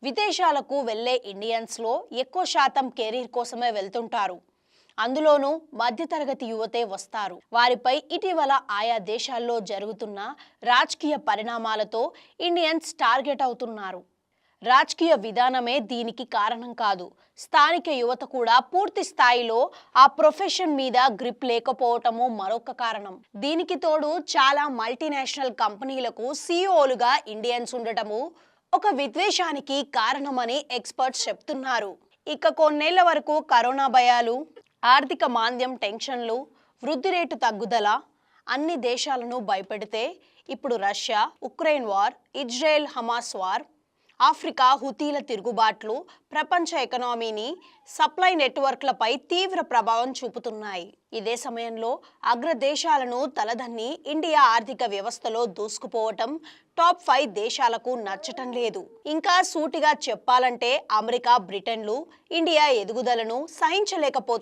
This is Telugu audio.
విదేశాలకు వెళ్లే ఇండియన్స్లో ఎక్కువ శాతం కెరీర్ కోసమే వెళ్తుంటారు. అందులోనూ మధ్యతరగతి యువతే వస్తారు. వారిపై ఇటీవల ఆయా దేశాల్లో జరుగుతున్న రాజకీయ పరిణామాలతో ఇండియన్స్ టార్గెట్ అవుతున్నారు. రాజకీయ విధానమే దీనికి కారణం కాదు. స్థానిక యువత కూడా పూర్తి స్థాయిలో ఆ ప్రొఫెషన్ మీద గ్రిప్ లేకపోవటము మరొక కారణం. దీనికి తోడు చాలా మల్టీనేషనల్ కంపెనీలకు సీఈఓలుగా ఇండియన్స్ ఉండటము ఒక విద్వేషానికి కారణమని ఎక్స్పర్ట్స్ చెప్తున్నారు. ఇక కొన్నేళ్ల వరకు కరోనా భయాలు, ఆర్థిక మాంద్యం టెన్షన్లు, వృద్ధి రేటు తగ్గుదల అన్ని దేశాలను భయపెడితే ఇప్పుడు Russia Ukraine war, Israel Hamas war, Africa హుతీల తిరుగుబాట్లు ప్రపంచ ఎకనామీని, సప్లై నెట్వర్క్లపై తీవ్ర ప్రభావం చూపుతున్నాయి. ఇదే సమయంలో అగ్రదేశాలను తలదన్ని ఇండియా ఆర్థిక వ్యవస్థలో దూసుకుపోవటం టాప్ 5 దేశాలకు నచ్చటం లేదు. ఇంకా సూటిగా చెప్పాలంటే అమెరికా, బ్రిటన్లు ఇండియా ఎదుగుదలను సహించలేకపోతున్నాయి.